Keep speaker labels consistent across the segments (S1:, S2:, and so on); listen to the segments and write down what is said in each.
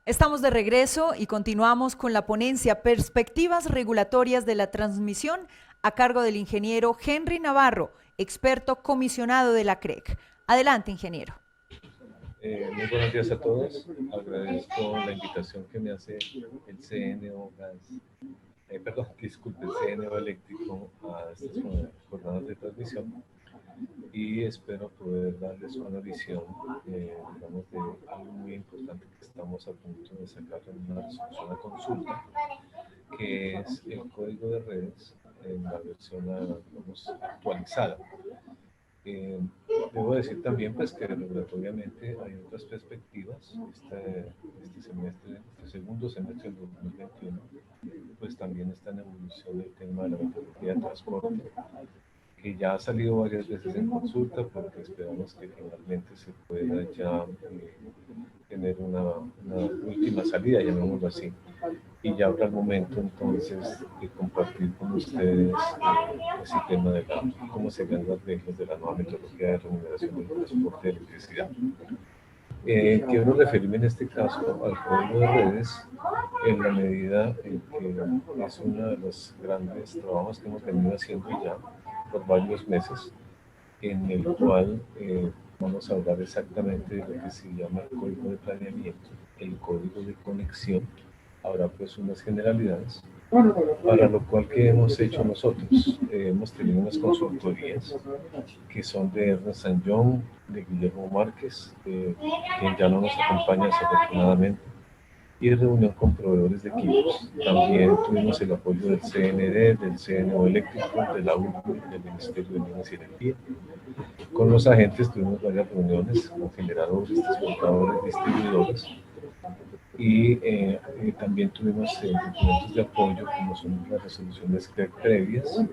S1: Estamos de regreso y continuamos con la ponencia Perspectivas Regulatorias de la Transmisión a cargo del ingeniero Henry Navarro, experto comisionado de la CREC. Adelante, ingeniero.
S2: Muy buenos días a todos. Agradezco la invitación que me hace el CNO el CNO Eléctrico a estas jornadas de transmisión y espero poder darles una visión, digamos, de algo muy importante que estamos a punto de sacar en una resolución a consulta, que es el código de redes en la versión, digamos, actualizada. Debo decir también pues, que regulatoriamente hay otras perspectivas. Este semestre, este segundo semestre del 2021, pues también está en evolución el tema de la metodología de transporte, que ya ha salido varias veces en consulta, porque esperamos que finalmente se pueda ya tener una última salida, llamémoslo así. Y ya habrá el momento entonces de compartir con ustedes ese tema de cómo serían las reglas de la nueva metodología de remuneración del transporte de electricidad. Quiero referirme en este caso al código de redes en la medida en que es uno de los grandes trabajos que hemos venido haciendo ya por varios meses, en el cual vamos a hablar exactamente de lo que se llama el código de planeamiento, el código de conexión. Habrá pues unas generalidades, para lo cual que hemos hecho nosotros. Hemos tenido unas consultorías que son de Ernst & Young, de Guillermo Márquez, quien ya no nos acompaña desafortunadamente, y reunión con proveedores de equipos. También tuvimos el apoyo del CND, del CNO Eléctrico, de la UNE, del Ministerio de Minas y Energía. Con los agentes tuvimos varias reuniones con generadores, transportadores, distribuidores, y también tuvimos documentos de apoyo como son las resoluciones previas,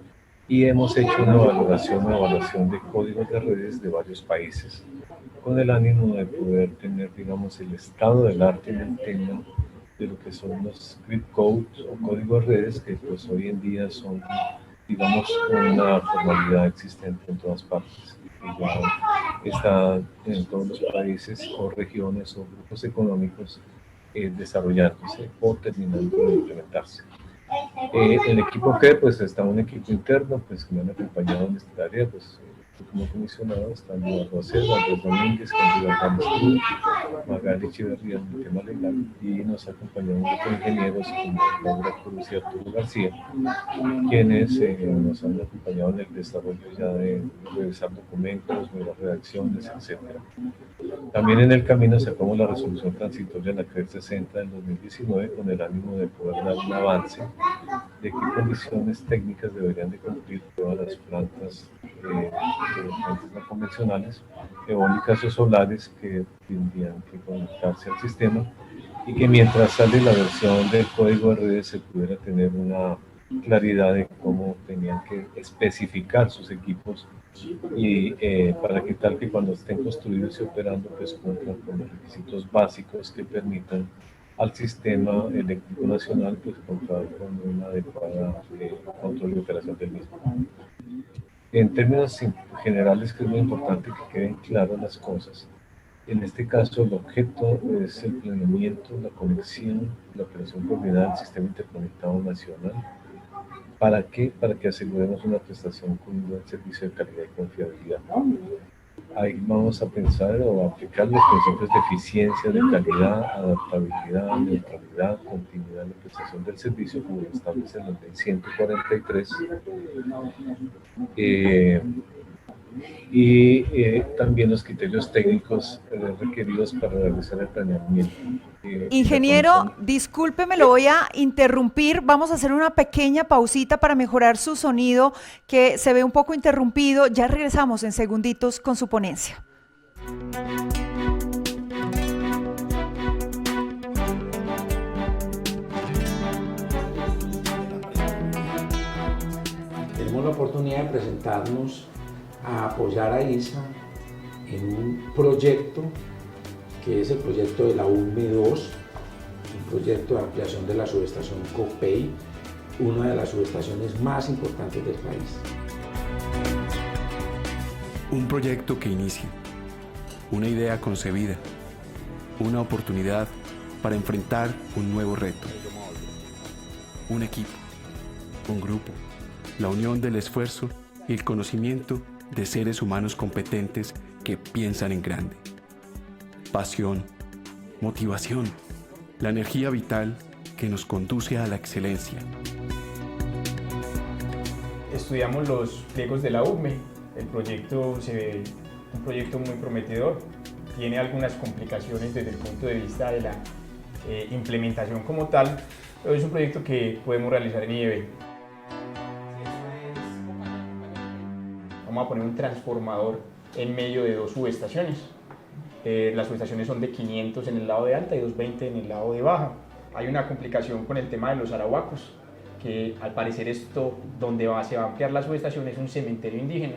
S2: y hemos hecho una evaluación de códigos de redes de varios países con el ánimo de poder tener, digamos, el estado del arte en el tema de lo que son los script codes o códigos de redes, que pues hoy en día son, digamos, una formalidad existente en todas partes, que ya está en todos los países o regiones o grupos económicos desarrollándose o terminando de implementarse. El equipo que pues está un equipo interno pues que me han acompañado en esta tarea, pues como comisionado están Eduardo Acero, Andrés Domínguez, Candido Ramos, Magali Echeverría en el tema legal, y nos acompañan un grupo de ingenieros como Laura Cruz y Arturo García, quienes nos han acompañado en el desarrollo ya de revisar documentos, nuevas redacciones, etc. También en el camino sacamos la resolución transitoria de la CREC 60 del 2019 con el ánimo de poder dar un avance de qué condiciones técnicas deberían de cumplir todas las plantas no convencionales, eólicas o solares, que tendrían que conectarse al sistema, y que mientras sale la versión del código de redes se pudiera tener una claridad de cómo tenían que especificar sus equipos y para que tal que cuando estén construidos y operando pues cumplan con los requisitos básicos que permitan al sistema eléctrico nacional pues contar con una adecuada control y operación del mismo. En términos generales, que es muy importante que queden claras las cosas. En este caso, el objeto es el planeamiento, la conexión, la operación coordinada del sistema interconectado nacional. ¿Para qué? Para que aseguremos una prestación con un buen servicio de calidad y confiabilidad. Ahí vamos a pensar o a aplicar los principios de eficiencia, de calidad, adaptabilidad, neutralidad, continuidad en la prestación del servicio, como lo establece la ley 143. También los criterios técnicos requeridos para realizar el planeamiento.
S1: Ingeniero, discúlpeme, lo voy a interrumpir. Vamos a hacer una pequeña pausita para mejorar su sonido, que se ve un poco interrumpido. Ya regresamos en segunditos con su ponencia.
S3: Tenemos la oportunidad de presentarnos a apoyar a ISA en un proyecto que es el proyecto de la UME 2, un proyecto de ampliación de la subestación Copey, una de las subestaciones más importantes del país.
S4: Un proyecto que inicia, una idea concebida, una oportunidad para enfrentar un nuevo reto. Un equipo, un grupo, la unión del esfuerzo y el conocimiento de seres humanos competentes que piensan en grande. Pasión, motivación, la energía vital que nos conduce a la excelencia.
S5: Estudiamos los pliegos de la UCME. El proyecto se ve un proyecto muy prometedor. Tiene algunas complicaciones desde el punto de vista de la implementación como tal, pero es un proyecto que podemos realizar en IEB. Vamos a poner un transformador en medio de dos subestaciones. Las subestaciones son de 500 en el lado de alta y 220 en el lado de baja. Hay una complicación con el tema de los arahuacos, que al parecer esto donde se va a ampliar la subestación es un cementerio indígena.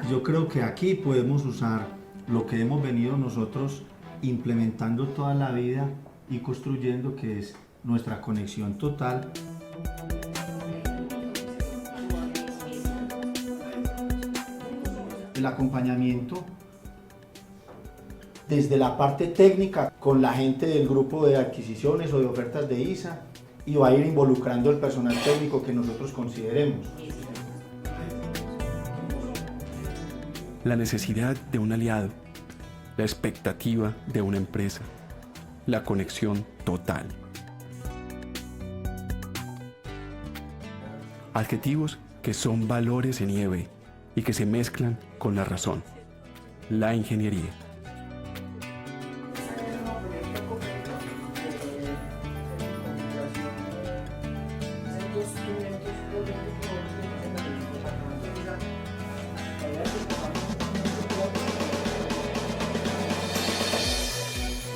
S6: Yo creo que aquí podemos usar lo que hemos venido nosotros implementando toda la vida y construyendo, que es nuestra conexión total. El acompañamiento desde la parte técnica con la gente del grupo de adquisiciones o de ofertas de ISA, y va a ir involucrando el personal técnico que nosotros consideremos.
S4: La necesidad de un aliado, la expectativa de una empresa, la conexión total. Adjetivos que son valores en IEB y que se mezclan con la razón, la ingeniería.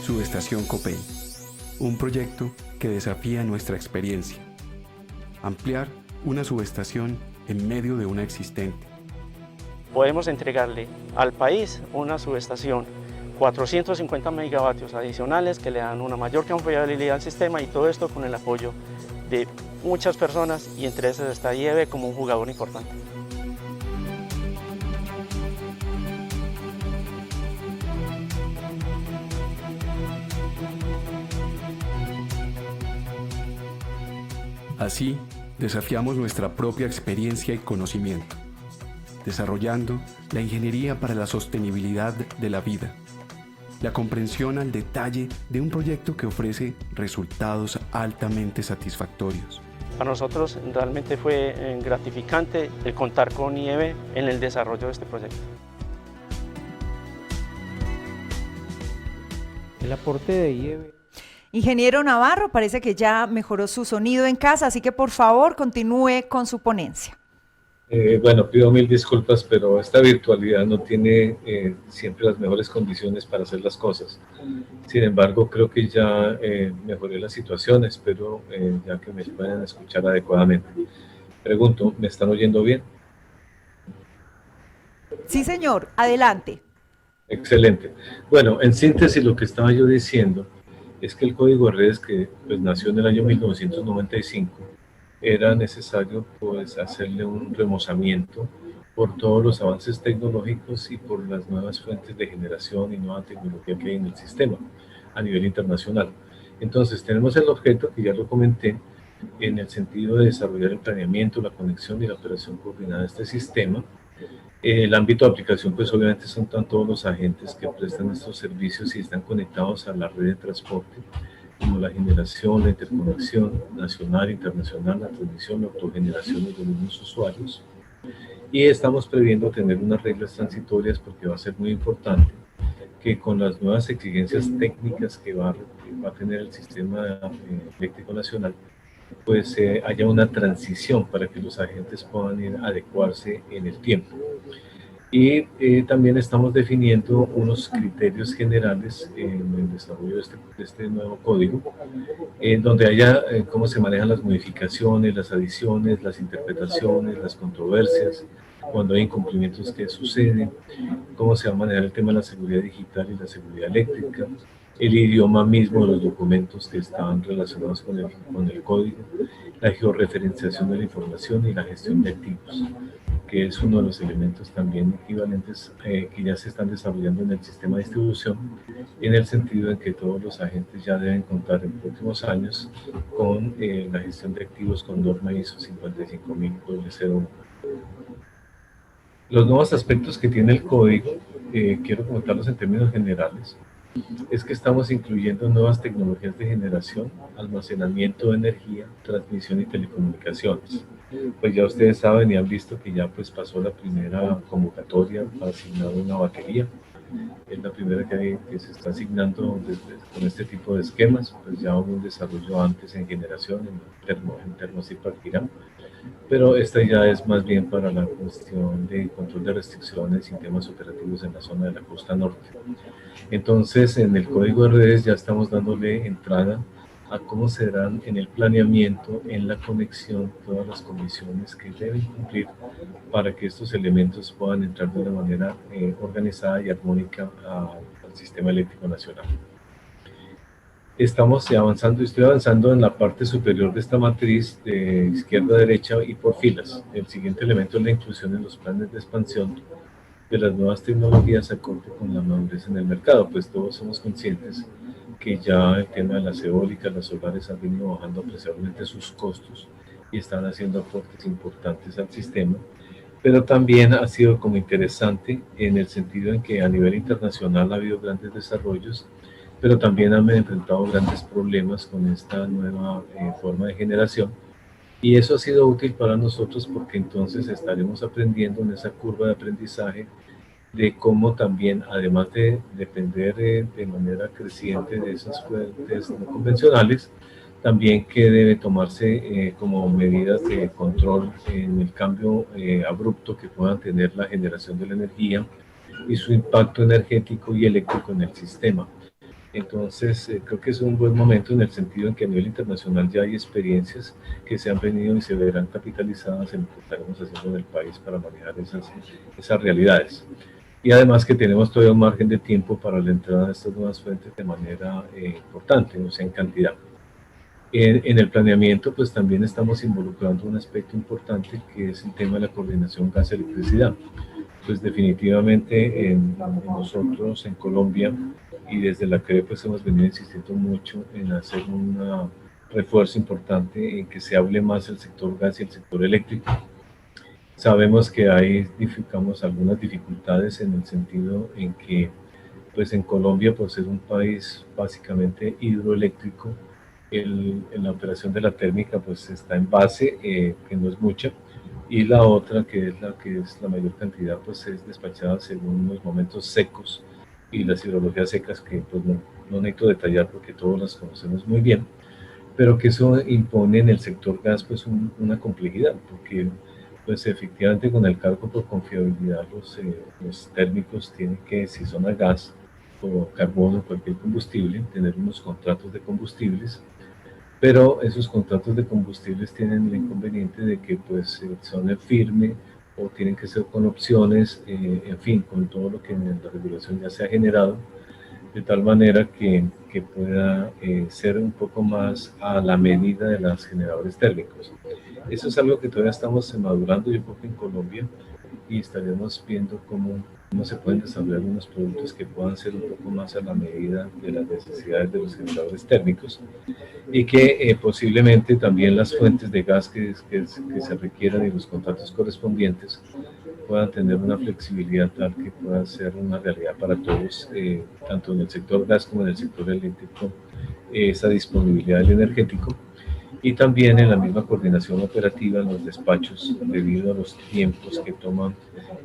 S4: Subestación Copey, un proyecto que desafía nuestra experiencia. Ampliar una subestación en medio de una existente.
S7: Podemos entregarle al país una subestación 450 megavatios adicionales que le dan una mayor confiabilidad al sistema, y todo esto con el apoyo de muchas personas, y entre esas está IEB como un jugador importante.
S4: Así, desafiamos nuestra propia experiencia y conocimiento, desarrollando la ingeniería para la sostenibilidad de la vida, la comprensión al detalle de un proyecto que ofrece resultados altamente satisfactorios.
S7: Para nosotros realmente fue gratificante el contar con IEB en el desarrollo de este proyecto.
S3: El aporte de IEB.
S1: Ingeniero Navarro, parece que ya mejoró su sonido en casa, así que por favor continúe con su ponencia.
S2: Bueno, pido mil disculpas, pero esta virtualidad no tiene siempre las mejores condiciones para hacer las cosas. Sin embargo, creo que ya mejoré la situación, espero ya que me puedan escuchar adecuadamente. Pregunto, ¿me están oyendo bien?
S1: Sí, señor, adelante.
S2: Excelente. Bueno, en síntesis, lo que estaba yo diciendo es que el código de redes, que pues, nació en el año 1995, era necesario pues, hacerle un remozamiento por todos los avances tecnológicos y por las nuevas fuentes de generación y nueva tecnología que hay en el sistema a nivel internacional. Entonces tenemos el objeto, que ya lo comenté, en el sentido de desarrollar el planeamiento, la conexión y la operación coordinada de este sistema. El ámbito de aplicación, pues obviamente son todos los agentes que prestan estos servicios y están conectados a la red de transporte, como la generación, la interconexión nacional, internacional, la transmisión, la autogeneración de los mismos usuarios. Y estamos previendo tener unas reglas transitorias, porque va a ser muy importante que con las nuevas exigencias técnicas que va a tener el sistema eléctrico nacional, pues haya una transición para que los agentes puedan ir a adecuarse en el tiempo. Y también estamos definiendo unos criterios generales en el desarrollo de este nuevo código, donde haya cómo se manejan las modificaciones, las adiciones, las interpretaciones, las controversias, cuando hay incumplimientos que suceden, cómo se va a manejar el tema de la seguridad digital y la seguridad eléctrica, el idioma mismo de los documentos que están relacionados con el código, la georreferenciación de la información y la gestión de activos. que es uno de los elementos también equivalentes que ya se están desarrollando en el sistema de distribución, en el sentido en que todos los agentes ya deben contar en próximos años con la gestión de activos con norma ISO 55001. Los nuevos aspectos que tiene el código, quiero comentarlos en términos generales, es que estamos incluyendo nuevas tecnologías de generación, almacenamiento de energía, transmisión y telecomunicaciones. Pues ya ustedes saben y han visto que ya pues pasó la primera convocatoria para asignar una batería. Es la primera que se está asignando con este tipo de esquemas, pues ya hubo un desarrollo antes en generación, en Termocid-Parquirá, pero esta ya es más bien para la cuestión de control de restricciones y sistemas operativos en la zona de la costa norte. Entonces, en el código de redes ya estamos dándole entrada a cómo serán en el planeamiento, en la conexión, todas las condiciones que deben cumplir para que estos elementos puedan entrar de una manera organizada y armónica al sistema eléctrico nacional. Estamos avanzando, estoy avanzando en la parte superior de esta matriz de izquierda a derecha y por filas. El siguiente elemento es la inclusión en los planes de expansión de las nuevas tecnologías acorde con la madurez en el mercado, pues todos somos conscientes que ya el tema de las eólicas, las solares han venido bajando apreciablemente sus costos y están haciendo aportes importantes al sistema, pero también ha sido como interesante en el sentido en que a nivel internacional ha habido grandes desarrollos, pero también han enfrentado grandes problemas con esta nueva forma de generación. Y eso ha sido útil para nosotros porque entonces estaremos aprendiendo en esa curva de aprendizaje de cómo también, además de depender de manera creciente de esas fuentes no convencionales, también que debe tomarse como medidas de control en el cambio abrupto que puedan tener la generación de la energía y su impacto energético y eléctrico en el sistema. Entonces, creo que es un buen momento en el sentido en que a nivel internacional ya hay experiencias que se han venido y se verán capitalizadas en lo que estaremos haciendo en el país para manejar esas realidades. Y además que tenemos todavía un margen de tiempo para la entrada de estas nuevas fuentes de manera importante, o sea, en cantidad. En el planeamiento, pues también estamos involucrando un aspecto importante que es el tema de la coordinación gas-electricidad. Pues definitivamente nosotros en Colombia y desde la CRE pues hemos venido insistiendo mucho en hacer un refuerzo importante en que se hable más el sector gas y el sector eléctrico. Sabemos que hay, digamos, algunas dificultades en el sentido en que pues en Colombia, por ser un país básicamente hidroeléctrico, en la operación de la térmica pues está en base, que no es mucha, y la otra, que es la mayor cantidad, pues es despachada según los momentos secos y las hidrologías secas, que pues no necesito detallar porque todos las conocemos muy bien, pero que eso impone en el sector gas pues una complejidad, porque pues efectivamente con el cálculo por confiabilidad los térmicos tienen que, si son a gas o carbono o cualquier combustible, tener unos contratos de combustibles, pero esos contratos de combustibles tienen el inconveniente de que pues son en firme o tienen que ser con opciones, en fin, con todo lo que en la regulación ya se ha generado, de tal manera que pueda ser un poco más a la medida de los generadores térmicos. Eso es algo que todavía estamos madurando, yo creo que en Colombia, y estaremos viendo cómo se pueden desarrollar unos productos que puedan ser un poco más a la medida de las necesidades de los generadores térmicos y que posiblemente también las fuentes de gas que se requieran y los contratos correspondientes puedan tener una flexibilidad tal que pueda ser una realidad para todos, tanto en el sector gas como en el sector eléctrico, esa disponibilidad del energético. Y también en la misma coordinación operativa en los despachos, debido a los tiempos que toman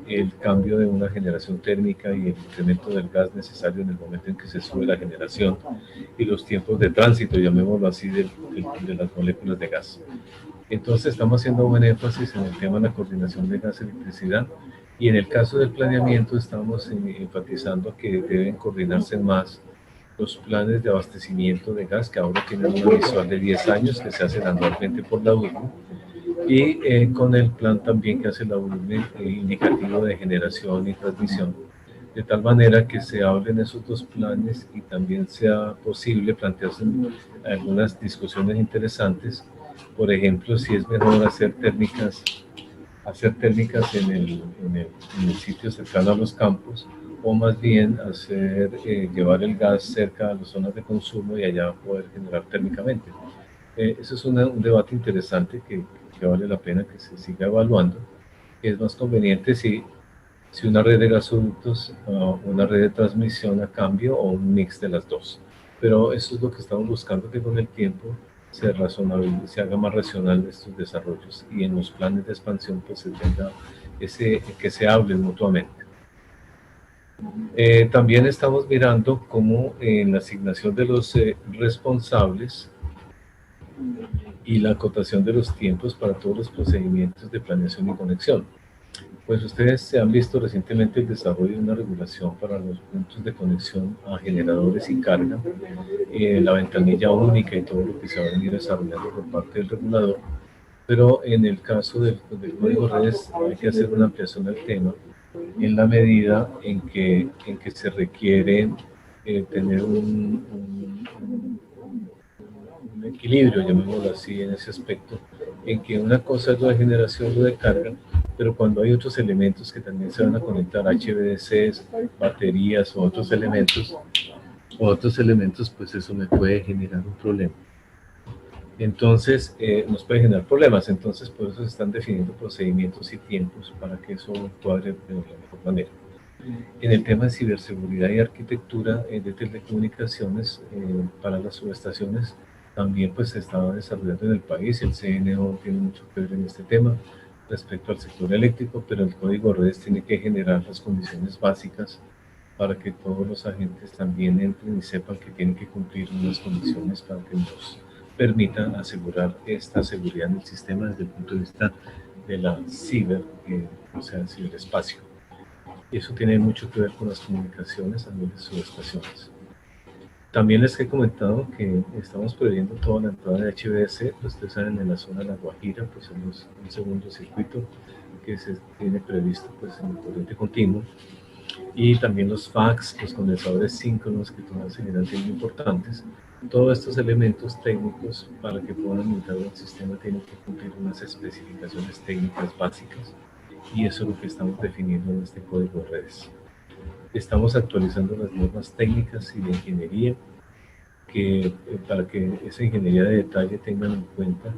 S2: el cambio de una generación térmica y el incremento del gas necesario en el momento en que se sube la generación y los tiempos de tránsito, llamémoslo así, de las moléculas de gas. Entonces estamos haciendo buen énfasis en el tema de la coordinación de gas-electricidad y en el caso del planeamiento estamos enfatizando que deben coordinarse más los planes de abastecimiento de gas, que ahora tienen una visual de 10 años que se hacen anualmente por la URME, y con el plan también que hace la URME indicativo de generación y transmisión, de tal manera que se hablen esos dos planes y también sea posible plantearse algunas discusiones interesantes, por ejemplo, si es mejor hacer térmicas hacer térmicas en el sitio cercano a los campos, o más bien hacer, llevar el gas cerca a las zonas de consumo y allá poder generar térmicamente. Eso es un debate interesante que vale la pena que se siga evaluando. Es más conveniente si una red de gasoductos, una red de transmisión a cambio o un mix de las dos. Pero eso es lo que estamos buscando, que con el tiempo se haga más racional estos desarrollos y en los planes de expansión pues se tenga que se hablen mutuamente. También estamos mirando cómo en la asignación de los responsables y la acotación de los tiempos para todos los procedimientos de planeación y conexión. Pues ustedes se han visto recientemente el desarrollo de una regulación para los puntos de conexión a generadores y carga, la ventanilla única y todo lo que se va a venir desarrollando por parte del regulador. Pero en el caso del código redes hay que hacer una ampliación del tema en la medida en que se requiere tener un equilibrio, llamémoslo así, en ese aspecto, en que una cosa es lo de generación, lo de carga, pero cuando hay otros elementos que también se van a conectar, HVDCs, baterías o otros elementos, pues eso me puede generar un problema. Entonces, nos puede generar problemas. Entonces, por eso se están definiendo procedimientos y tiempos para que eso cuadre de la mejor manera. En el tema de ciberseguridad y arquitectura de telecomunicaciones para las subestaciones, también pues se está desarrollando en el país. El CNO tiene mucho que ver en este tema respecto al sector eléctrico, pero el código redes tiene que generar las condiciones básicas para que todos los agentes también entren y sepan que tienen que cumplir unas condiciones para que nos permitan asegurar esta seguridad en el sistema desde el punto de vista de la o sea, el ciberespacio. Y eso tiene mucho que ver con las comunicaciones a nivel de subestaciones. También les he comentado que estamos previendo toda la entrada de HVDC, pues ustedes saben, en la zona de La Guajira, pues en un segundo circuito que se tiene previsto pues en el corriente continuo. Y también los FACS, los condensadores síncronos, que todavía seguirán siendo importantes. Todos estos elementos técnicos para que puedan entrar al sistema tienen que cumplir unas especificaciones técnicas básicas y eso es lo que estamos definiendo en este código de redes. Estamos actualizando las normas técnicas y de ingeniería para que esa ingeniería de detalle tengan en cuenta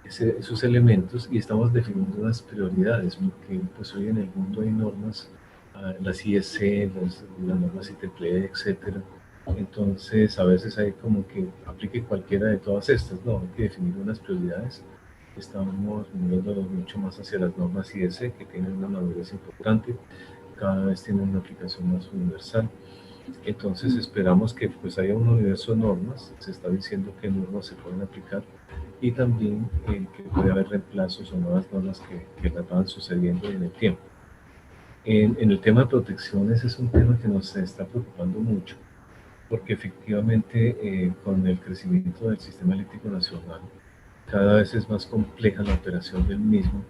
S2: esos elementos y estamos definiendo unas prioridades porque pues hoy en el mundo hay normas, las IEC, las normas IEEE, etcétera. Entonces, a veces hay como que aplique cualquiera de todas estas, no, hay que definir unas prioridades. Estamos moviéndonos mucho más hacia las normas IEC, que tienen una madurez importante, cada vez tienen una aplicación más universal. Entonces, esperamos que pues haya un universo de normas, se está diciendo qué normas se pueden aplicar y también que puede haber reemplazos o nuevas normas que las van sucediendo en el tiempo. En el tema de protecciones es un tema que nos está preocupando mucho, porque efectivamente con el crecimiento del sistema eléctrico nacional cada vez es más compleja la operación del mismo,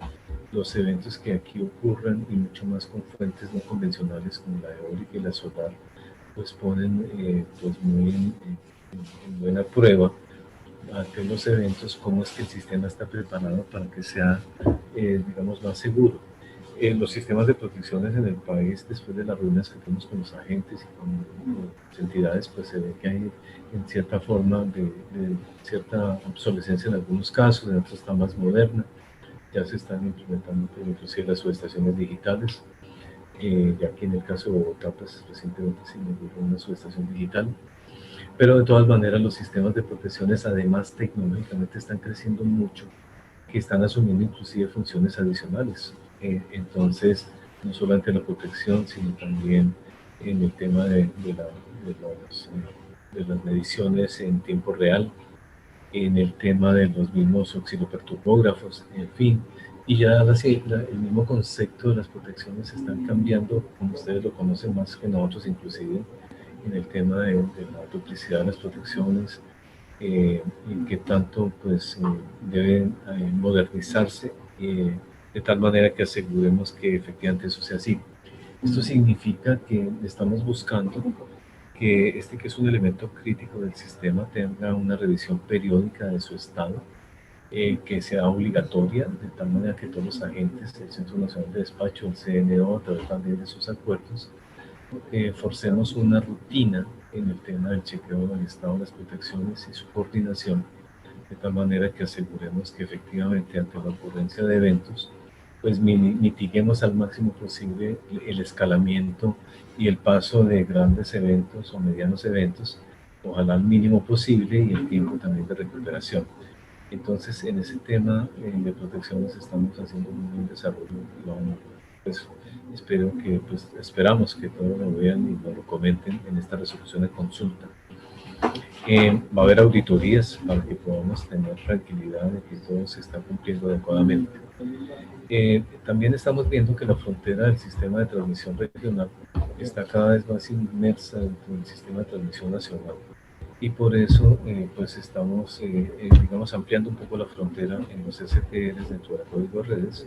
S2: los eventos que aquí ocurren y mucho más con fuentes no convencionales como la eólica y la solar, pues ponen pues muy en buena prueba ante los eventos cómo es que el sistema está preparado para que sea digamos más seguro. Los sistemas de protecciones en el país, después de las reuniones que tenemos con los agentes y con las entidades, pues se ve que hay en cierta forma de cierta obsolescencia en algunos casos, en otros está más moderna, ya se están implementando inclusive las subestaciones digitales, ya que en el caso de Bogotá, pues recientemente se inauguró una subestación digital, pero de todas maneras los sistemas de protecciones además tecnológicamente están creciendo mucho, que están asumiendo inclusive funciones adicionales. Entonces, no solamente la protección, sino también en el tema de las mediciones en tiempo real, en el tema de los mismos osciloperturbógrafos, en fin. Y ya el mismo concepto de las protecciones están cambiando, como ustedes lo conocen más que nosotros, inclusive en el tema de la duplicidad de las protecciones, y que tanto pues, deben modernizarse de tal manera que aseguremos que efectivamente eso sea así. Esto significa que estamos buscando que que es un elemento crítico del sistema tenga una revisión periódica de su estado que sea obligatoria, de tal manera que todos los agentes del Centro Nacional de Despacho, el CNO, a través también de sus acuerdos, forcemos una rutina en el tema del chequeo del estado de las protecciones y su coordinación, de tal manera que aseguremos que efectivamente ante la ocurrencia de eventos, pues mitiguemos al máximo posible el escalamiento y el paso de grandes eventos o medianos eventos, ojalá al mínimo posible, y el tiempo también de recuperación. Entonces, en ese tema de protecciones estamos haciendo un buen desarrollo. Pues, esperamos que todos lo vean y nos lo comenten en esta resolución de consulta. Va a haber auditorías para que podamos tener tranquilidad de que todo se está cumpliendo adecuadamente. También estamos viendo que la frontera del sistema de transmisión regional está cada vez más inmersa dentro del sistema de transmisión nacional, y por eso pues estamos digamos ampliando un poco la frontera en los STRs dentro del código de redes.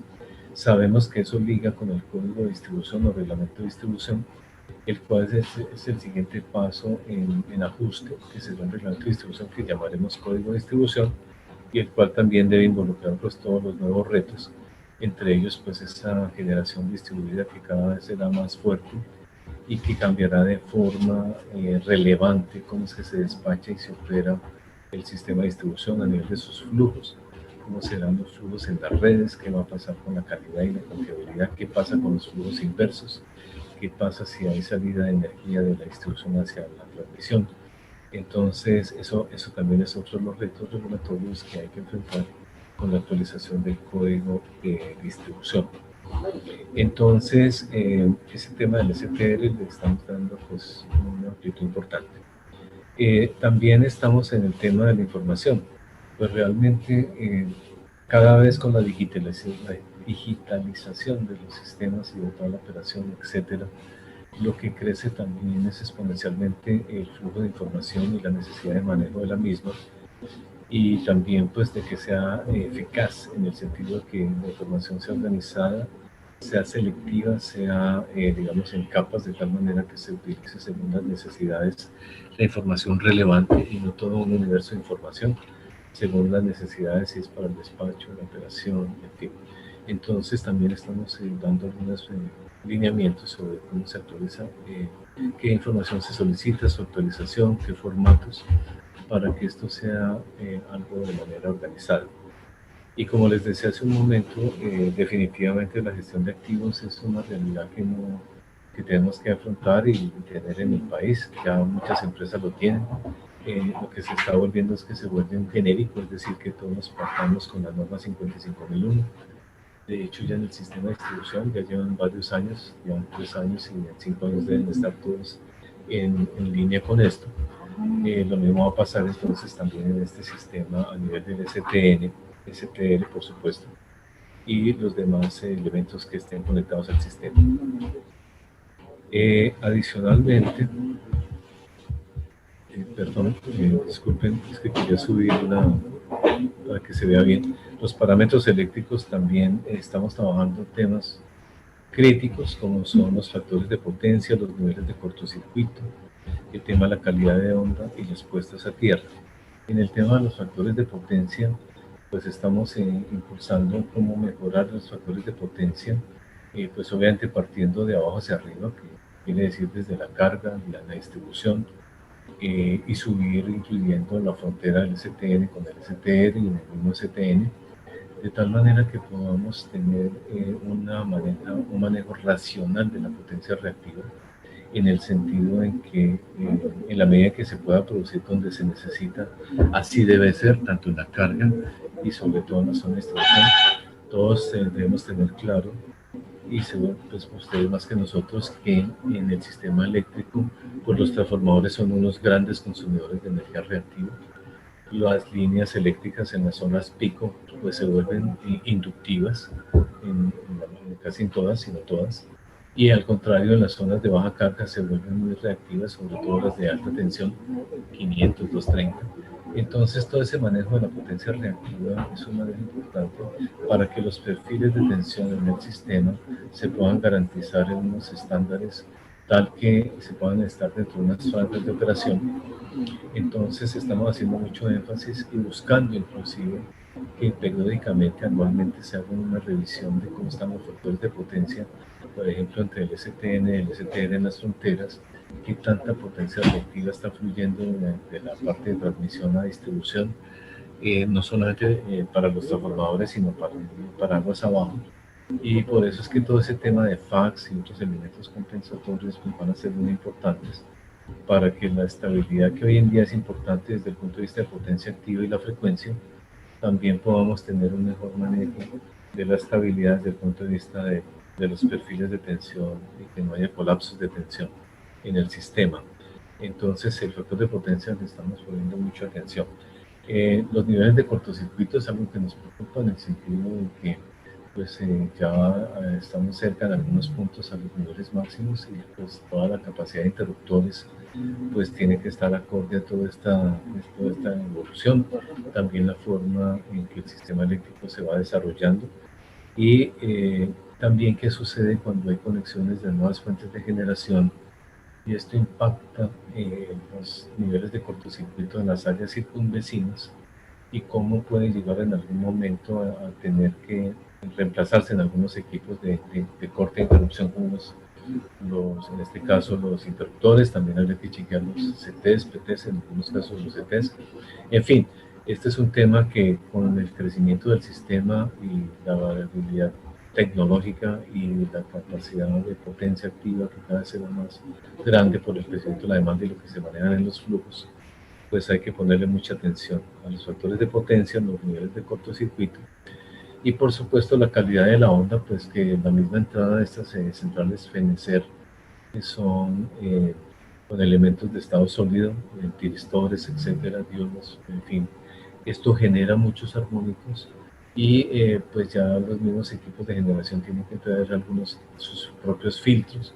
S2: Sabemos que eso liga con el código de distribución o reglamento de distribución, el cual es el siguiente paso en ajuste, que será un reglamento de distribución que llamaremos código de distribución, y el cual también debe involucrar pues todos los nuevos retos, entre ellos pues esa generación distribuida que cada vez será más fuerte y que cambiará de forma relevante cómo es que se despacha y se opera el sistema de distribución a nivel de sus flujos, cómo serán los flujos en las redes, qué va a pasar con la calidad y la confiabilidad, qué pasa con los flujos inversos, qué pasa si hay salida de energía de la distribución hacia la transmisión. Entonces eso también es otro de los retos regulatorios que hay que enfrentar con la actualización del código de distribución. Entonces, ese tema del STR le estamos dando pues una amplitud importante. También estamos en el tema de la información. Pues realmente cada vez con la digitalización de los sistemas y de toda la operación, etcétera, lo que crece también es exponencialmente el flujo de información y la necesidad de manejo de la misma, y también pues de que sea eficaz en el sentido de que la información sea organizada, sea selectiva, sea digamos en capas, de tal manera que se utilice según las necesidades la información relevante y no todo un universo de información, según las necesidades, si es para el despacho, la operación, en fin. Entonces también estamos dando algunos lineamientos sobre cómo se actualiza, qué información se solicita, su actualización, qué formatos, para que esto sea algo de manera organizada. Y como les decía hace un momento, definitivamente la gestión de activos es una realidad que tenemos que afrontar y tener en el país. Ya muchas empresas lo tienen. Lo que se está volviendo es que se vuelve un genérico, es decir, que todos partamos con la norma 55001. De hecho, ya en el sistema de distribución ya llevan varios años, llevan 3 años y en 5 años deben estar todos en línea con esto. Lo mismo va a pasar entonces también en este sistema a nivel del STR, por supuesto, y los demás elementos que estén conectados al sistema. Adicionalmente, perdón, disculpen, es que quería subir para que se vea bien. Los parámetros eléctricos también estamos trabajando temas críticos como son los factores de potencia, los niveles de cortocircuito, el tema de la calidad de onda y las puestas a tierra. En el tema de los factores de potencia, pues estamos impulsando cómo mejorar los factores de potencia, pues obviamente partiendo de abajo hacia arriba, que quiere decir desde la carga, la distribución, y subir incluyendo la frontera del STN con el STR y en el mismo STN, de tal manera que podamos tener un manejo racional de la potencia reactiva, en el sentido en que en la medida que se pueda producir donde se necesita, así debe ser, tanto en la carga y sobre todo en la zona de distribución. Todos debemos tener claro, y seguro pues ustedes más que nosotros, que en el sistema eléctrico pues los transformadores son unos grandes consumidores de energía reactiva. Las líneas eléctricas en las zonas pico pues se vuelven inductivas, casi en todas, sino todas, y al contrario en las zonas de baja carga se vuelven muy reactivas, sobre todo las de alta tensión, 500, 230. Entonces todo ese manejo de la potencia reactiva es un manejo importante para que los perfiles de tensión en el sistema se puedan garantizar en unos estándares tal que se puedan estar dentro de unas franjas de operación. Entonces estamos haciendo mucho énfasis y buscando inclusive que periódicamente, anualmente, se haga una revisión de cómo están los factores de potencia, por ejemplo, entre el STN y el STR en las fronteras, qué tanta potencia reactiva está fluyendo de la parte de transmisión a distribución, no solamente para los transformadores, sino para aguas abajo. Y por eso es que todo ese tema de FACS y otros elementos compensatorios pues, van a ser muy importantes para que la estabilidad, que hoy en día es importante desde el punto de vista de potencia activa y la frecuencia, también podamos tener un mejor manejo de la estabilidad desde el punto de vista de los perfiles de tensión y que no haya colapsos de tensión en el sistema. Entonces, el factor de potencia le estamos poniendo mucha atención. Los niveles de cortocircuito es algo que nos preocupa en el sentido de que pues, ya estamos cerca en algunos puntos a los niveles máximos y pues, toda la capacidad de interruptores pues, tiene que estar acorde a toda esta evolución. También la forma en que el sistema eléctrico se va desarrollando y también qué sucede cuando hay conexiones de nuevas fuentes de generación y esto impacta los niveles de cortocircuito en las áreas circunvecinas y cómo puede llegar en algún momento a tener que reemplazarse en algunos equipos de corte e interrupción como en este caso los interruptores, también habría que chequear los CTs, PTs, en algunos casos los CTs. En fin, este es un tema que con el crecimiento del sistema y la variabilidad tecnológica y la capacidad de potencia activa que cada vez será más grande por el crecimiento de la demanda y lo que se manejan en los flujos, pues hay que ponerle mucha atención a los factores de potencia, los niveles de cortocircuito y por supuesto la calidad de la onda, pues que la misma entrada de estas centrales FENECER que son con elementos de estado sólido, tiristores, etcétera, diodos, en fin, esto genera muchos armónicos y pues ya los mismos equipos de generación tienen que traer algunos sus propios filtros,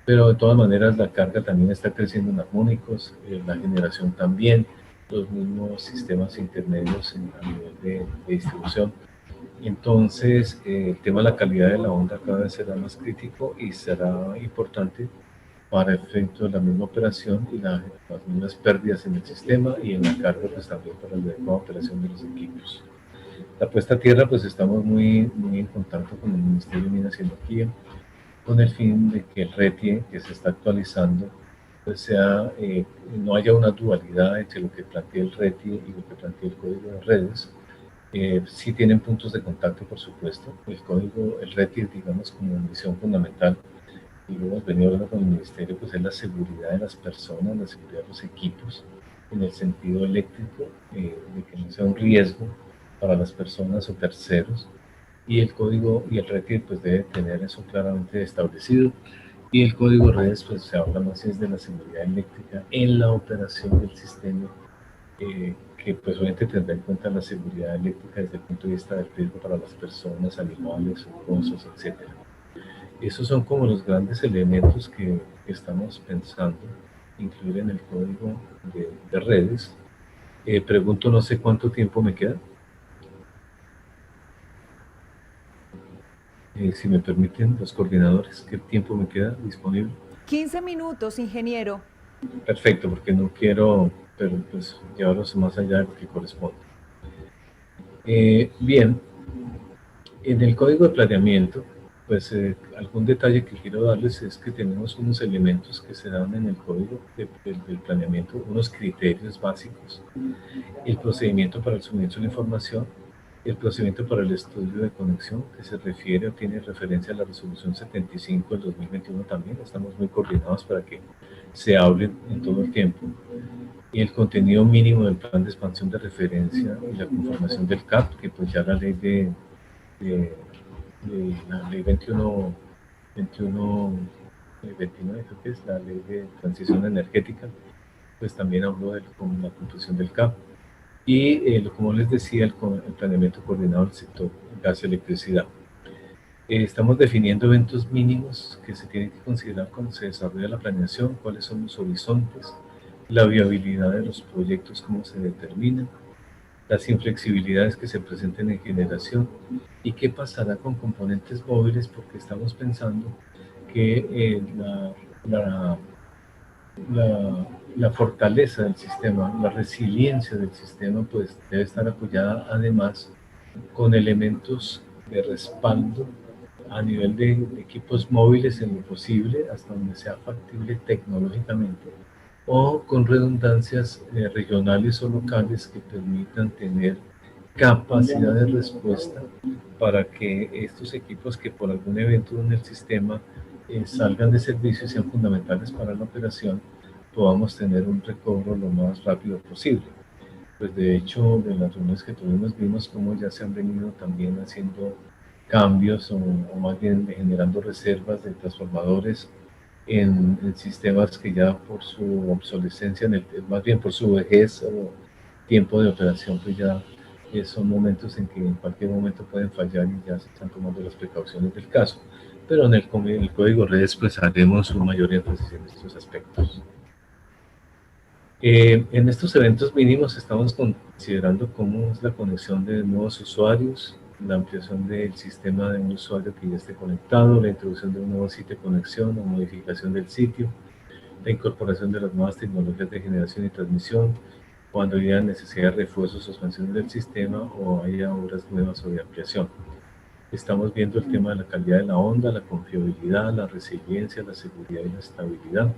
S2: pero de todas maneras la carga también está creciendo en armónicos, la generación también, los mismos sistemas intermedios a nivel de distribución. Entonces el tema de la calidad de la onda cada vez será más crítico y será importante para efecto de la misma operación y las mismas pérdidas en el sistema y en la carga pues también para la adecuada operación de los equipos. La puesta a tierra, pues estamos muy en contacto con el Ministerio de Minas y Energía, con el fin de que el RETIE, que se está actualizando, pues no haya una dualidad entre lo que plantea el RETIE y lo que plantea el Código de Redes. Sí tienen puntos de contacto, por supuesto. El RETIE, digamos, como misión fundamental, y lo hemos venido hablando con el Ministerio, pues es la seguridad de las personas, la seguridad de los equipos, en el sentido eléctrico, de que no sea un riesgo para las personas o terceros, y el código y el RETIE pues debe tener eso claramente establecido, y el código de redes pues se habla más de la seguridad eléctrica en la operación del sistema, que pues obviamente tendrá en cuenta la seguridad eléctrica desde el punto de vista del riesgo para las personas, animales, cosas, etc. Esos son como los grandes elementos que estamos pensando incluir en el código de redes. Pregunto, no sé cuánto tiempo me queda. Si me permiten los coordinadores, ¿qué tiempo me queda disponible?
S1: 15 minutos, ingeniero.
S2: Perfecto, porque no quiero, pero pues llevarlos más allá de lo que corresponde. Bien, en el código de planeamiento, pues algún detalle que quiero darles es que tenemos unos elementos que se dan en el código del planeamiento, unos criterios básicos, el procedimiento para el suministro de la información, el procedimiento para el estudio de conexión, que se refiere o tiene referencia a la resolución 75 del 2021 también, estamos muy coordinados para que se hable en todo el tiempo, y el contenido mínimo del plan de expansión de referencia y la conformación del CAP, que pues ya la ley la ley 29, creo que es la ley de transición energética, pues también habló de la conclusión del CAP. Y como les decía, el planeamiento coordinado del sector gas y electricidad. Estamos definiendo eventos mínimos que se tienen que considerar cuando se desarrolla la planeación, cuáles son los horizontes, la viabilidad de los proyectos, cómo se determina, las inflexibilidades que se presenten en generación y qué pasará con componentes móviles, porque estamos pensando que la, la fortaleza del sistema, la resiliencia del sistema, pues debe estar apoyada además con elementos de respaldo a nivel de equipos móviles en lo posible, hasta donde sea factible tecnológicamente, o con redundancias regionales o locales que permitan tener capacidad de respuesta para que estos equipos que por algún evento en el sistema salgan de servicio y sean fundamentales para la operación, podamos tener un recobro lo más rápido posible. Pues de hecho, de las reuniones que tuvimos, vimos cómo ya se han venido también haciendo cambios o más bien generando reservas de transformadores en sistemas que ya por su obsolescencia, más bien por su vejez o tiempo de operación, pues ya son momentos en que en cualquier momento pueden fallar y ya se están tomando las precauciones del caso. Pero en el código redes pues haremos un mayor énfasis en estos aspectos. En estos eventos mínimos estamos considerando cómo es la conexión de nuevos usuarios, la ampliación del sistema de un usuario que ya esté conectado, la introducción de un nuevo sitio de conexión o modificación del sitio, la incorporación de las nuevas tecnologías de generación y transmisión, cuando haya necesidad de refuerzos o expansión del sistema o haya obras nuevas o de ampliación. Estamos viendo el tema de la calidad de la onda, la confiabilidad, la resiliencia, la seguridad y la estabilidad,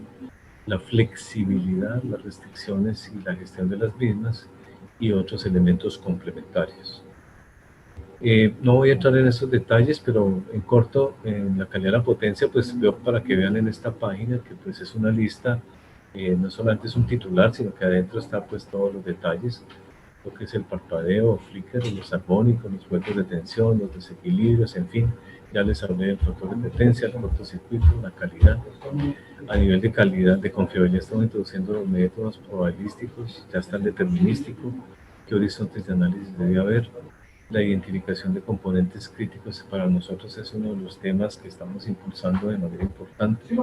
S2: la flexibilidad, las restricciones y la gestión de las mismas y otros elementos complementarios. No voy a entrar en esos detalles, pero en corto, en la calidad de la potencia, pues veo para que vean en esta página que pues es una lista, no solamente es un titular, sino que adentro está pues todos los detalles, lo que es el parpadeo, flicker, los armónicos, los vueltos de tensión, los desequilibrios, en fin, ya les hablé del factor de potencia, el cortocircuito, la calidad. A nivel de calidad, de confiabilidad, estamos introduciendo los métodos probabilísticos, ya está el determinístico, qué horizontes de análisis debe haber. La identificación de componentes críticos para nosotros es uno de los temas que estamos impulsando de manera importante,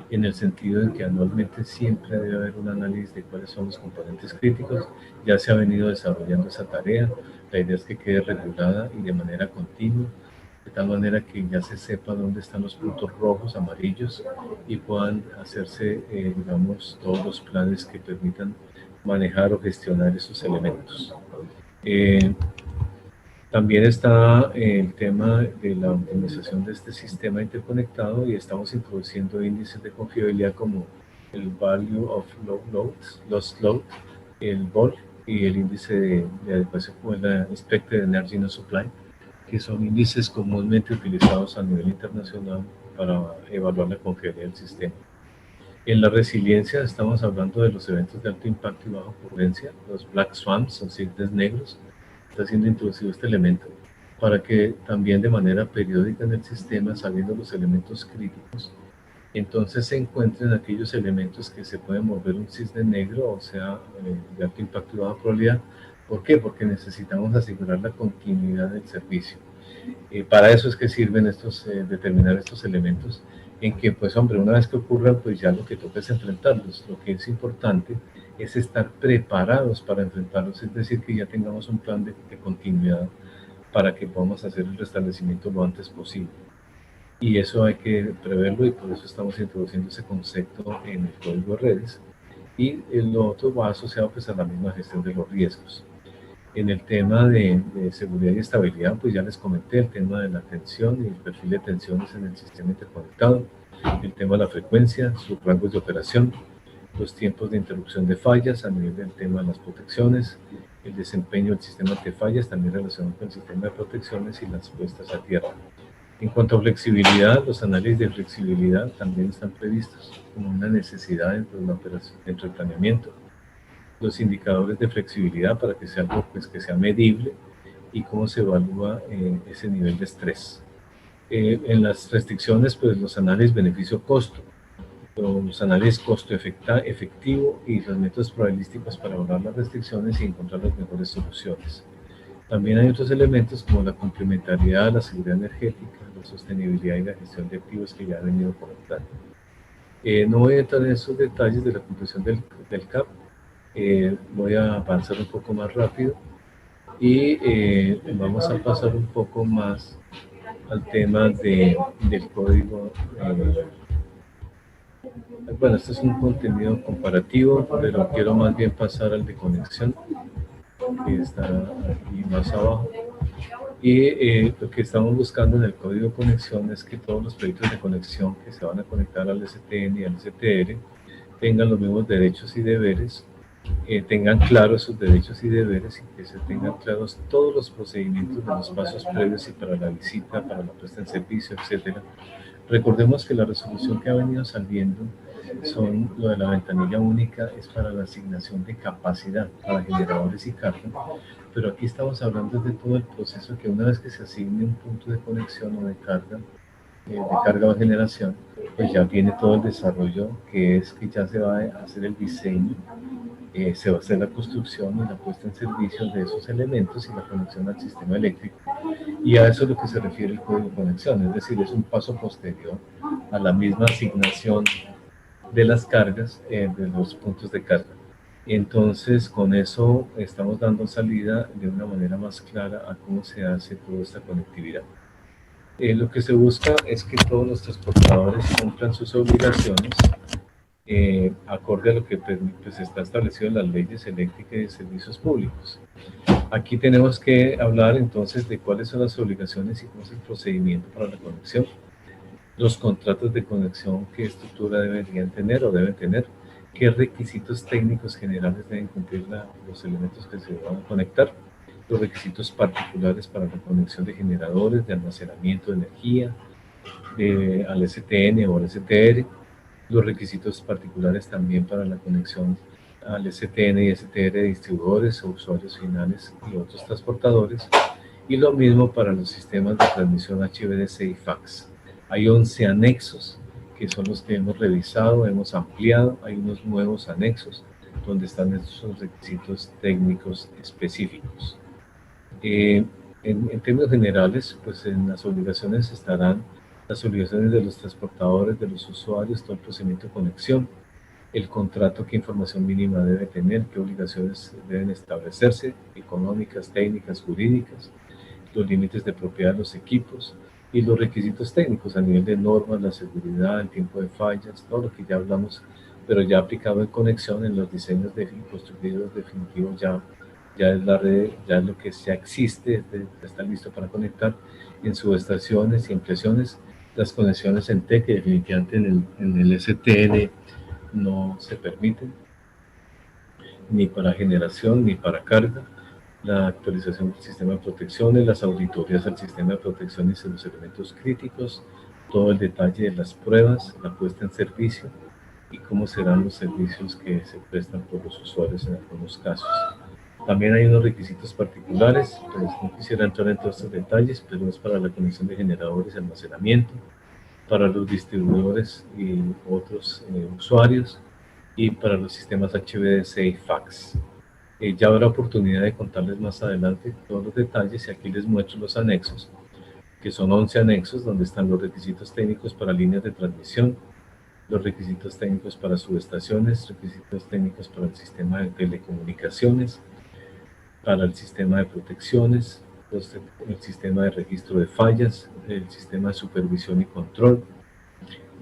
S2: en el sentido de que anualmente siempre debe haber un análisis de cuáles son los componentes críticos. Ya se ha venido desarrollando esa tarea, la idea es que quede regulada y de manera continua, de tal manera que ya se sepa dónde están los puntos rojos, amarillos, y puedan hacerse, digamos, todos los planes que permitan manejar o gestionar esos elementos. También está el tema de la optimización de este sistema interconectado y estamos introduciendo índices de confiabilidad como el Value of Lost Load, el VOL y el índice de adecuación como el Expected Energy No Supply, que son índices comúnmente utilizados a nivel internacional para evaluar la confiabilidad del sistema. En la resiliencia estamos hablando de los eventos de alto impacto y baja ocurrencia, los Black Swans o cisnes negros. Está siendo introducido este elemento para que también de manera periódica en el sistema, sabiendo los elementos críticos, entonces se encuentren aquellos elementos que se pueden volver un cisne negro, o sea, de alto impacto y baja probabilidad. ¿Por qué? Porque necesitamos asegurar la continuidad del servicio. Para eso es que sirven determinar estos elementos, en que, pues hombre, una vez que ocurran, pues ya lo que toca es enfrentarlos. Lo que es importante es estar preparados para enfrentarlos, es decir, que ya tengamos un plan de continuidad para que podamos hacer el restablecimiento lo antes posible. Y eso hay que preverlo y por eso estamos introduciendo ese concepto en el código de redes. Y lo otro va asociado pues a la misma gestión de los riesgos. En el tema de seguridad y estabilidad, pues ya les comenté el tema de la tensión y el perfil de tensiones en el sistema interconectado, el tema de la frecuencia, sus rangos de operación, los tiempos de interrupción de fallas a nivel del tema de las protecciones, el desempeño del sistema de fallas también relacionado con el sistema de protecciones y las puestas a tierra. En cuanto a flexibilidad, los análisis de flexibilidad también están previstos como una necesidad dentro de la operación, dentro del planeamiento. Los indicadores de flexibilidad para que sea algo pues, que sea medible y cómo se evalúa ese nivel de estrés. En las restricciones, pues los análisis beneficio-costo, los análisis costo-efectivo y los métodos probabilísticos para evaluar las restricciones y encontrar las mejores soluciones. También hay otros elementos como la complementariedad, la seguridad energética, la sostenibilidad y la gestión de activos que ya he venido comentando. No voy a entrar en esos detalles de la conclusión del CAP, voy a avanzar un poco más rápido y vamos a pasar un poco más al tema del código Bueno, este es un contenido comparativo, pero quiero más bien pasar al de conexión, que está aquí más abajo. Y lo que estamos buscando en el código de conexión es que todos los proyectos de conexión que se van a conectar al STN y al STR tengan los mismos derechos y deberes, tengan claros sus derechos y deberes y que se tengan claros todos los procedimientos de los pasos previos y para la visita, para la puesta en servicio, etcétera. Recordemos que la resolución que ha venido saliendo son lo de la ventanilla única, es para la asignación de capacidad para generadores y carga, pero aquí estamos hablando de todo el proceso que una vez que se asigne un punto de conexión o de carga o generación, pues ya viene todo el desarrollo, que es que ya se va a hacer el diseño, se va a hacer la construcción y la puesta en servicio de esos elementos y la conexión al sistema eléctrico. Y a eso es lo que se refiere el código de conexión, es decir, es un paso posterior a la misma asignación de las cargas, de los puntos de carga. Entonces, con eso estamos dando salida de una manera más clara a cómo se hace toda esta conectividad. Lo que se busca es que todos los transportadores cumplan sus obligaciones acorde a lo que pues, está establecido en las leyes eléctricas y de servicios públicos. Aquí tenemos que hablar entonces de cuáles son las obligaciones y cómo es el procedimiento para la conexión, los contratos de conexión, qué estructura deberían tener o deben tener, qué requisitos técnicos generales deben cumplir los elementos que se van a conectar, los requisitos particulares para la conexión de generadores, de almacenamiento de energía, al STN o al STR, los requisitos particulares también para la conexión al STN y STR de distribuidores o usuarios finales y otros transportadores, y lo mismo para los sistemas de transmisión HVDC y fax. Hay 11 anexos que son los que hemos revisado, hemos ampliado, hay unos nuevos anexos donde están esos requisitos técnicos específicos. En términos generales, pues en las obligaciones estarán las obligaciones de los transportadores, de los usuarios, todo el procedimiento de conexión, el contrato, qué información mínima debe tener, qué obligaciones deben establecerse, económicas, técnicas, jurídicas, los límites de propiedad de los equipos y los requisitos técnicos a nivel de normas, la seguridad, el tiempo de fallas, todo lo que ya hablamos, pero ya aplicado en conexión en los diseños construidos definitivos ya es la red, ya es lo que ya existe, ya está listo para conectar en subestaciones y impresiones. Las conexiones en T, que definitivamente en el STN no se permiten, ni para generación ni para carga. La actualización del sistema de protecciones, las auditorías al sistema de protecciones y los elementos críticos, todo el detalle de las pruebas, la puesta en servicio y cómo serán los servicios que se prestan por los usuarios en algunos casos. También hay unos requisitos particulares, pues no quisiera entrar en todos estos detalles, pero es para la conexión de generadores y almacenamiento, para los distribuidores y otros usuarios, y para los sistemas HVDC y fax. Ya habrá oportunidad de contarles más adelante todos los detalles y aquí les muestro los anexos, que son 11 anexos donde están los requisitos técnicos para líneas de transmisión, los requisitos técnicos para subestaciones, requisitos técnicos para el sistema de telecomunicaciones, para el sistema de protecciones, el sistema de registro de fallas, el sistema de supervisión y control,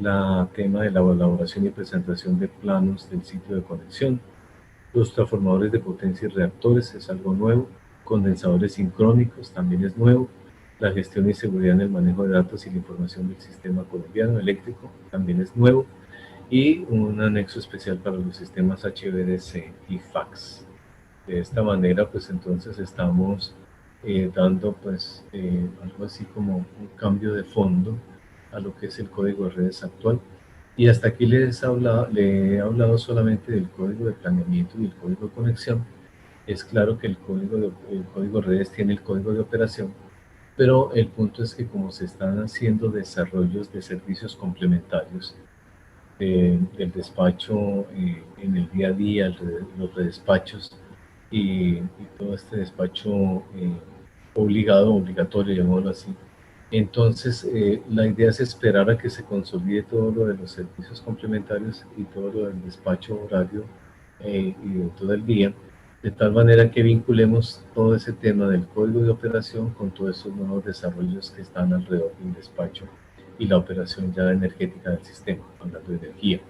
S2: la tema de la elaboración y presentación de planos del sitio de conexión, los transformadores de potencia y reactores es algo nuevo, condensadores sincrónicos también es nuevo, la gestión y seguridad en el manejo de datos y la información del sistema colombiano eléctrico también es nuevo, y un anexo especial para los sistemas HVDC y fax. De esta manera, pues entonces estamos dando pues algo así como un cambio de fondo a lo que es el código de redes actual. Y hasta aquí le he hablado solamente del código de planeamiento y el código de conexión. Es claro que el código de redes tiene el código de operación, pero el punto es que como se están haciendo desarrollos de servicios complementarios del despacho en el día a día, los redespachos y todo este despacho obligatorio, llamémoslo así. Entonces, la idea es esperar a que se consolide todo lo de los servicios complementarios y todo lo del despacho horario y de todo el día, de tal manera que vinculemos todo ese tema del código de operación con todos esos nuevos desarrollos que están alrededor del despacho y la operación ya energética del sistema, hablando de energía.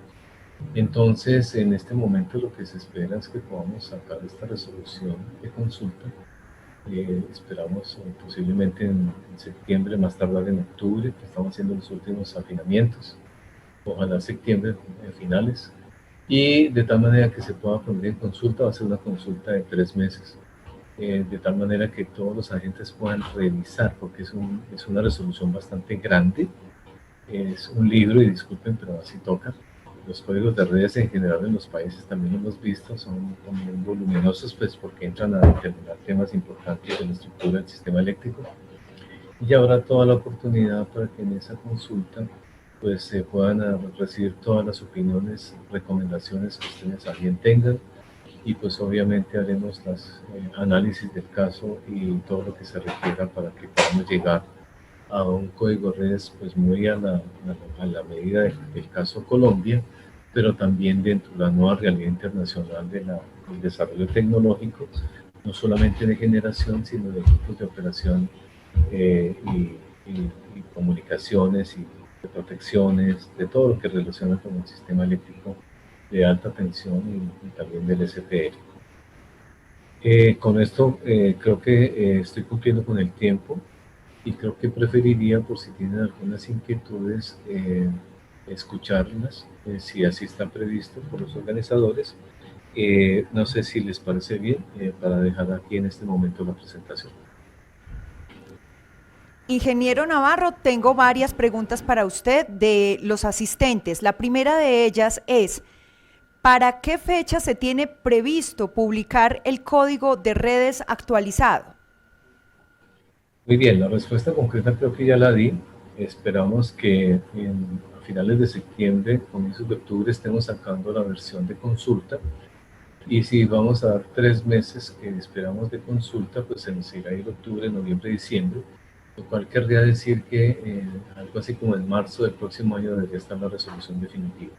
S2: Entonces, en este momento lo que se espera es que podamos sacar esta resolución de consulta. Esperamos posiblemente en septiembre, más tardar en octubre, que estamos haciendo los últimos afinamientos. Ojalá septiembre, finales. Y de tal manera que se pueda poner en consulta, va a ser una consulta de 3 meses. De tal manera que todos los agentes puedan revisar, porque es una resolución bastante grande. Es un libro, y disculpen, pero así toca. Los códigos de redes en general en los países también lo hemos visto, son también voluminosos, pues porque entran a determinar temas importantes de la estructura del sistema eléctrico. Y habrá toda la oportunidad para que en esa consulta pues se puedan recibir todas las opiniones, recomendaciones que ustedes a bien tengan, y pues obviamente haremos los análisis del caso y todo lo que se requiera para que podamos llegar a un código de redes pues muy a la medida del caso Colombia, pero también dentro de la nueva realidad internacional del desarrollo tecnológico, no solamente de generación, sino de equipos de operación y comunicaciones y de protecciones, de todo lo que relaciona con el sistema eléctrico de alta tensión y también del SPL. Con esto creo que estoy cumpliendo con el tiempo. Y creo que preferiría, por si tienen algunas inquietudes, escucharlas, si así está previsto por los organizadores. No sé si les parece bien, para dejar aquí en este momento la presentación.
S1: Ingeniero Navarro, tengo varias preguntas para usted de los asistentes. La primera de ellas es, ¿para qué fecha se tiene previsto publicar el código de redes actualizado?
S2: Muy bien, la respuesta concreta creo que ya la di. Esperamos que a finales de septiembre, comienzos de octubre, estemos sacando la versión de consulta. Y si vamos a dar 3 meses que esperamos de consulta, pues se nos irá a ir octubre, noviembre, diciembre. Lo cual querría decir que algo así como en marzo del próximo año debería estar la resolución definitiva.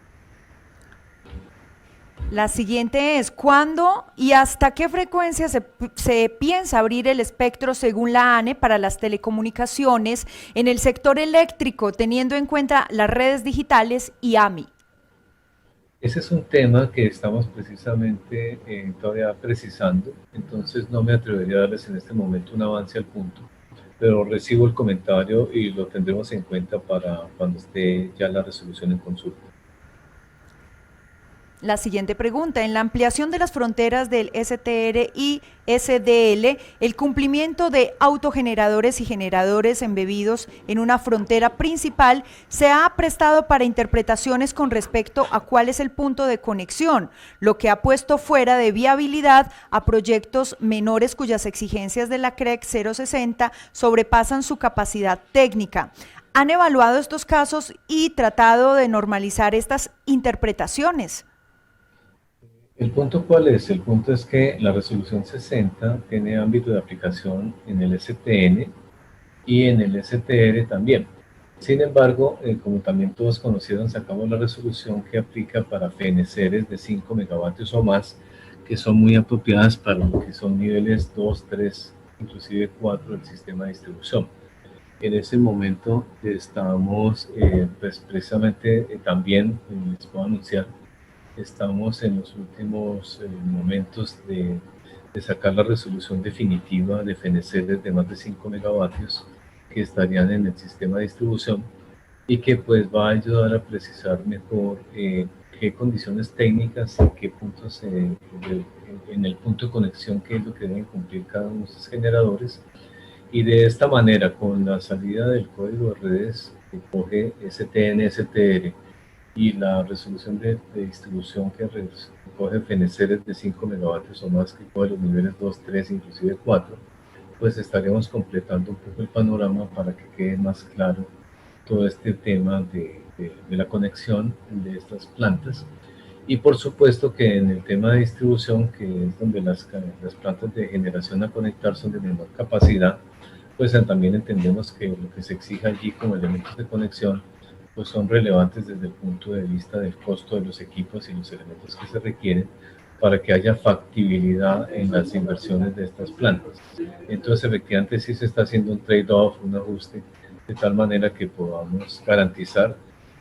S1: La siguiente es, ¿cuándo y hasta qué frecuencia se piensa abrir el espectro según la ANE para las telecomunicaciones en el sector eléctrico, teniendo en cuenta las redes digitales y AMI?
S2: Ese es un tema que estamos precisamente todavía precisando, entonces no me atrevería a darles en este momento un avance al punto, pero recibo el comentario y lo tendremos en cuenta para cuando esté ya la resolución en consulta.
S1: La siguiente pregunta, en la ampliación de las fronteras del STR y SDL, el cumplimiento de autogeneradores y generadores embebidos en una frontera principal se ha prestado para interpretaciones con respecto a cuál es el punto de conexión, lo que ha puesto fuera de viabilidad a proyectos menores cuyas exigencias de la CREC 060 sobrepasan su capacidad técnica. ¿Han evaluado estos casos y tratado de normalizar estas interpretaciones?
S2: ¿El punto cuál es? El punto es que la resolución 60 tiene ámbito de aplicación en el STN y en el STR también. Sin embargo, como también todos conocieron, sacamos la resolución que aplica para FNCRs de 5 megavatios o más, que son muy apropiadas para lo que son niveles 2, 3, inclusive 4 del sistema de distribución. En ese momento estamos, pues precisamente también, les puedo anunciar, estamos en los últimos momentos de sacar la resolución definitiva de FNCRs de más de 5 megavatios que estarían en el sistema de distribución y que pues va a ayudar a precisar mejor qué condiciones técnicas y qué puntos en el punto de conexión, qué es lo que deben cumplir cada uno de estos generadores. Y de esta manera, con la salida del código de redes que coge STN, STR, y la resolución de distribución que recoge FNCRs de 5 megavatios o más, que coge los niveles 2, 3, inclusive 4, pues estaremos completando un poco el panorama para que quede más claro todo este tema de la conexión de estas plantas. Y por supuesto que en el tema de distribución, que es donde las plantas de generación a conectar son de menor capacidad, pues también entendemos que lo que se exige allí como elementos de conexión pues son relevantes desde el punto de vista del costo de los equipos y los elementos que se requieren para que haya factibilidad en las inversiones de estas plantas. Entonces, efectivamente, sí se está haciendo un trade-off, un ajuste, de tal manera que podamos garantizar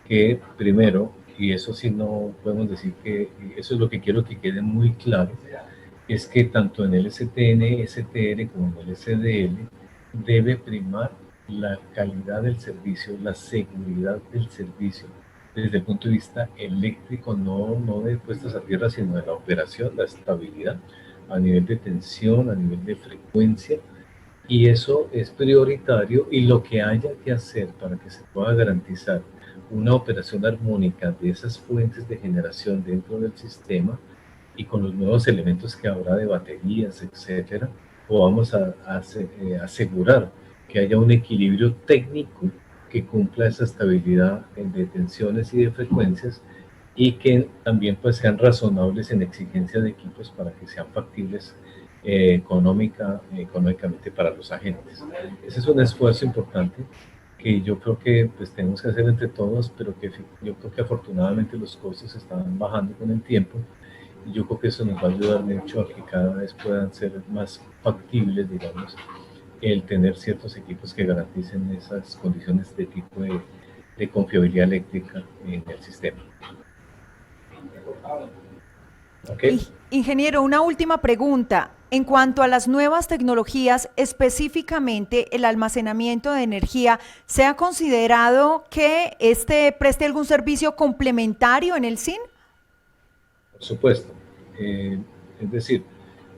S2: que, primero, y eso sí no podemos decir que, eso es lo que quiero que quede muy claro, es que tanto en el STN, STR como en el SDL debe primar la calidad del servicio, la seguridad del servicio, desde el punto de vista eléctrico, no de puestas a tierra, sino de la operación, la estabilidad, a nivel de tensión, a nivel de frecuencia, y eso es prioritario, y lo que haya que hacer para que se pueda garantizar una operación armónica de esas fuentes de generación dentro del sistema y con los nuevos elementos que habrá de baterías, etcétera, podamos asegurar que haya un equilibrio técnico que cumpla esa estabilidad de tensiones y de frecuencias, y que también pues sean razonables en exigencia de equipos para que sean factibles económicamente para los agentes. Ese es un esfuerzo importante que yo creo que pues tenemos que hacer entre todos, pero que yo creo que afortunadamente los costos están bajando con el tiempo, y yo creo que eso nos va a ayudar mucho a que cada vez puedan ser más factibles, digamos, el tener ciertos equipos que garanticen esas condiciones de tipo de confiabilidad eléctrica en el sistema. ¿Okay?
S1: Ingeniero, una última pregunta. En cuanto a las nuevas tecnologías, específicamente el almacenamiento de energía, ¿se ha considerado que preste algún servicio complementario en el SIN?
S2: Por supuesto. Es decir,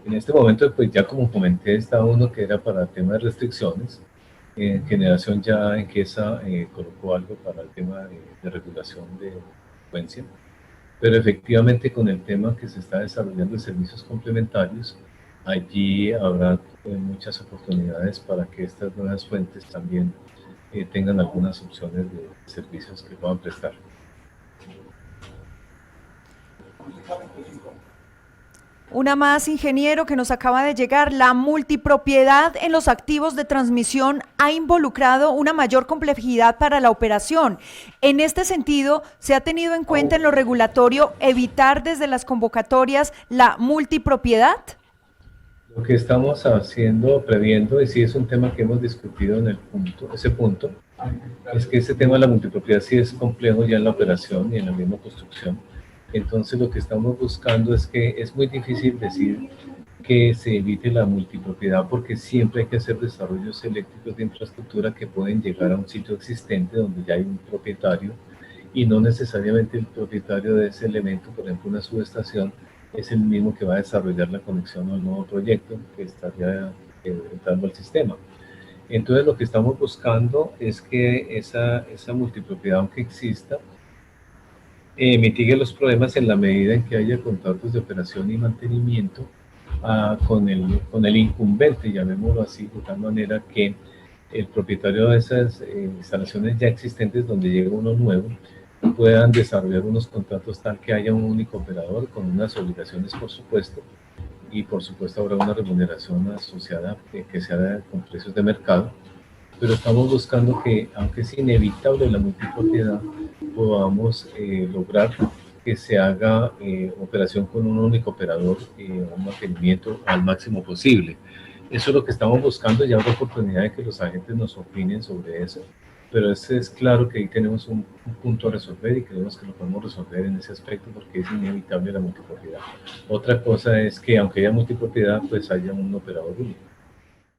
S2: en este momento, pues ya como comenté, está uno que era para el tema de restricciones. En generación ya Enquesa colocó algo para el tema de regulación de frecuencia. Pero efectivamente con el tema que se está desarrollando de servicios complementarios, allí habrá muchas oportunidades para que estas nuevas fuentes también tengan algunas opciones de servicios que puedan prestar.
S1: Una más, ingeniero, que nos acaba de llegar. La multipropiedad en los activos de transmisión ha involucrado una mayor complejidad para la operación. En este sentido, ¿se ha tenido en cuenta en lo regulatorio evitar desde las convocatorias la multipropiedad?
S2: Lo que estamos haciendo, previendo, y sí es un tema que hemos discutido en ese punto, es que ese tema de la multipropiedad sí es complejo ya en la operación y en la misma construcción. Entonces lo que estamos buscando es que es muy difícil decir que se evite la multipropiedad, porque siempre hay que hacer desarrollos eléctricos de infraestructura que pueden llegar a un sitio existente donde ya hay un propietario, y no necesariamente el propietario de ese elemento, por ejemplo una subestación, es el mismo que va a desarrollar la conexión al nuevo proyecto que estaría entrando al sistema. Entonces lo que estamos buscando es que esa multipropiedad, aunque exista, mitigue los problemas en la medida en que haya contratos de operación y mantenimiento con el incumbente, llamémoslo así, de tal manera que el propietario de esas instalaciones ya existentes, donde llega uno nuevo, puedan desarrollar unos contratos tal que haya un único operador con unas obligaciones, por supuesto, y por supuesto habrá una remuneración asociada que sea con precios de mercado, pero estamos buscando que, aunque es inevitable la multipropiedad, podamos lograr que se haga operación con un único operador, un mantenimiento al máximo posible. Eso es lo que estamos buscando, y habrá oportunidad de que los agentes nos opinen sobre eso, pero es claro que ahí tenemos un punto a resolver, y creemos que lo podemos resolver en ese aspecto porque es inevitable la multipropiedad. Otra cosa es que aunque haya multipropiedad, pues haya un operador único.